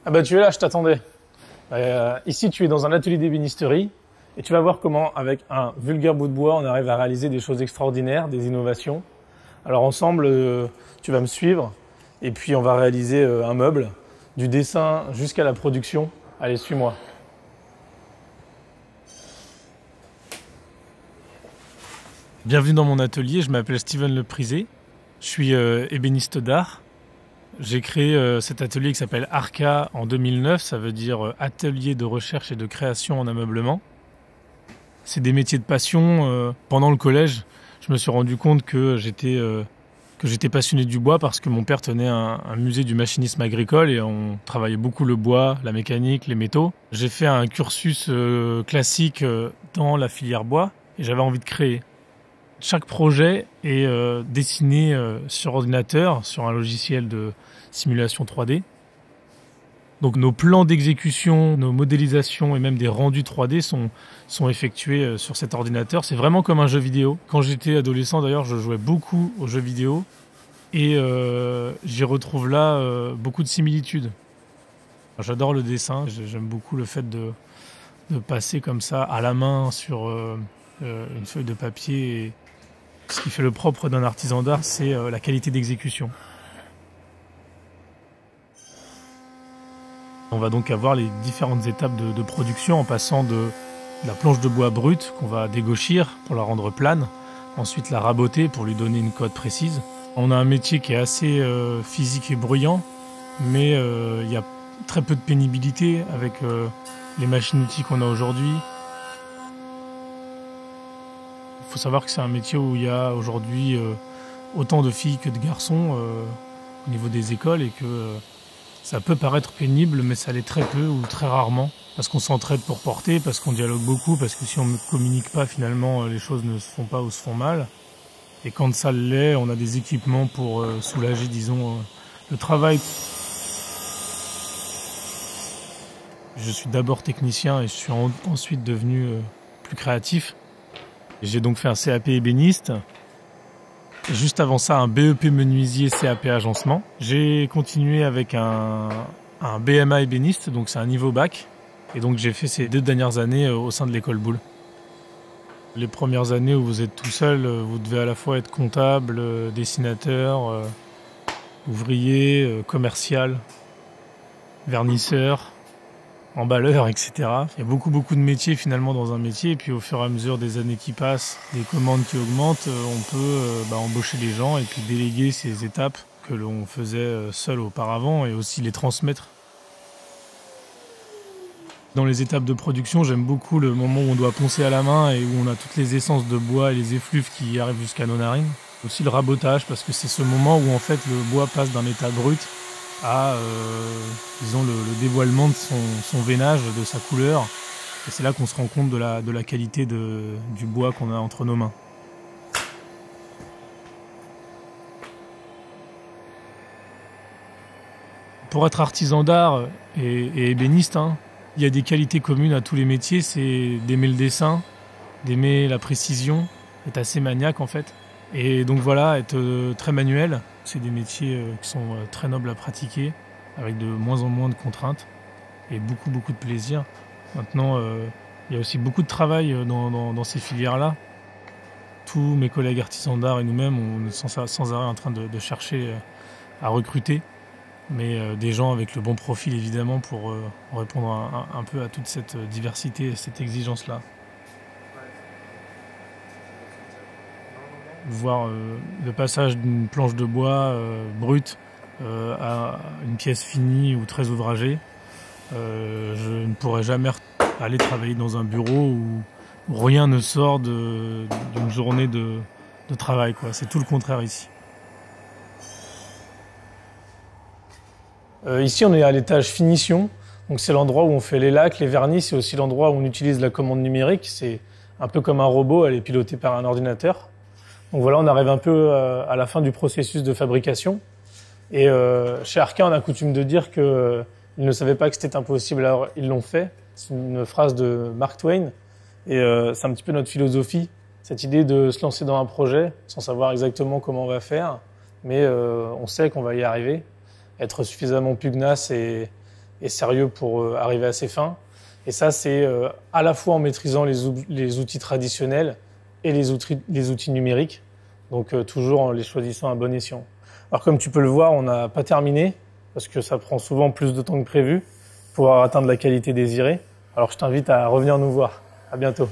Ah bah tu es là, je t'attendais. Ici, tu es dans un atelier d'ébénisterie et tu vas voir comment, avec un vulgaire bout de bois, on arrive à réaliser des choses extraordinaires, des innovations. Alors ensemble, tu vas me suivre et puis on va réaliser un meuble, du dessin jusqu'à la production. Allez, suis-moi. Bienvenue dans mon atelier, je m'appelle Steven Leprisé, je suis ébéniste d'art. J'ai créé cet atelier qui s'appelle ARCA en 2009, ça veut dire Atelier de recherche et de création en ameublement. C'est des métiers de passion. Pendant le collège, je me suis rendu compte que j'étais passionné du bois parce que mon père tenait un musée du machinisme agricole et on travaillait beaucoup le bois, la mécanique, les métaux. J'ai fait un cursus classique dans la filière bois et j'avais envie de créer. Chaque projet est dessiné sur ordinateur, sur un logiciel de simulation 3D. Donc nos plans d'exécution, nos modélisations et même des rendus 3D sont effectués sur cet ordinateur. C'est vraiment comme un jeu vidéo. Quand j'étais adolescent d'ailleurs, je jouais beaucoup aux jeux vidéo et j'y retrouve là beaucoup de similitudes. J'adore le dessin, j'aime beaucoup le fait de passer comme ça à la main sur une feuille de papier. Et ce qui fait le propre d'un artisan d'art, c'est la qualité d'exécution. On va donc avoir les différentes étapes de production en passant de la planche de bois brute qu'on va dégauchir pour la rendre plane, ensuite la raboter pour lui donner une cote précise. On a un métier qui est assez physique et bruyant, mais il y a très peu de pénibilité avec les machines-outils qu'on a aujourd'hui. Il faut savoir que c'est un métier où il y a aujourd'hui autant de filles que de garçons au niveau des écoles et que ça peut paraître pénible, mais ça l'est très peu ou très rarement. Parce qu'on s'entraide pour porter, parce qu'on dialogue beaucoup, parce que si on ne communique pas, finalement, les choses ne se font pas ou se font mal. Et quand ça l'est, on a des équipements pour soulager, disons, le travail. Je suis d'abord technicien et je suis ensuite devenu plus créatif. J'ai donc fait un CAP ébéniste. Juste avant ça, un BEP menuisier CAP agencement. J'ai continué avec un BMA ébéniste, donc c'est un niveau bac. Et donc j'ai fait ces 2 dernières années au sein de l'école Boulle. Les premières années où vous êtes tout seul, vous devez à la fois être comptable, dessinateur, ouvrier, commercial, vernisseur, emballeur, etc. Il y a beaucoup de métiers finalement dans un métier et puis au fur et à mesure des années qui passent, des commandes qui augmentent, on peut embaucher les gens et puis déléguer ces étapes que l'on faisait seul auparavant et aussi les transmettre. Dans les étapes de production, j'aime beaucoup le moment où on doit poncer à la main et où on a toutes les essences de bois et les effluves qui arrivent jusqu'à nos narines. Aussi le rabotage parce que c'est ce moment où en fait le bois passe d'un état brut à disons le dévoilement de son veinage, de sa couleur. Et c'est là qu'on se rend compte de la qualité du bois qu'on a entre nos mains. Pour être artisan d'art et ébéniste, il y a des qualités communes à tous les métiers, c'est d'aimer le dessin, d'aimer la précision, d'être assez maniaque en fait. Et donc voilà, être très manuel, c'est des métiers qui sont très nobles à pratiquer, avec de moins en moins de contraintes et beaucoup de plaisir. Maintenant, il y a aussi beaucoup de travail dans ces filières-là. Tous mes collègues artisans d'art et nous-mêmes, on est sans arrêt en train de chercher à recruter, mais des gens avec le bon profil évidemment pour répondre un peu à toute cette diversité et cette exigence-là. Voir le passage d'une planche de bois brute à une pièce finie ou très ouvragée. Je ne pourrais jamais aller travailler dans un bureau où rien ne sort d'une journée de travail, quoi. C'est tout le contraire ici. Ici, on est à l'étage finition. Donc c'est l'endroit où on fait les lacs, les vernis. C'est aussi l'endroit où on utilise la commande numérique. C'est un peu comme un robot, elle est pilotée par un ordinateur. Donc voilà, on arrive un peu à la fin du processus de fabrication. Et chez Arca, on a coutume de dire qu'ils ne savaient pas que c'était impossible, alors ils l'ont fait. C'est une phrase de Mark Twain. Et c'est un petit peu notre philosophie, cette idée de se lancer dans un projet sans savoir exactement comment on va faire. Mais on sait qu'on va y arriver. Être suffisamment pugnace et et sérieux pour arriver à ses fins. Et ça, c'est à la fois en maîtrisant les outils traditionnels et les outils numériques, donc toujours en les choisissant à bon escient. Alors comme tu peux le voir, on n'a pas terminé, parce que ça prend souvent plus de temps que prévu pour atteindre la qualité désirée. Alors je t'invite à revenir nous voir. À bientôt.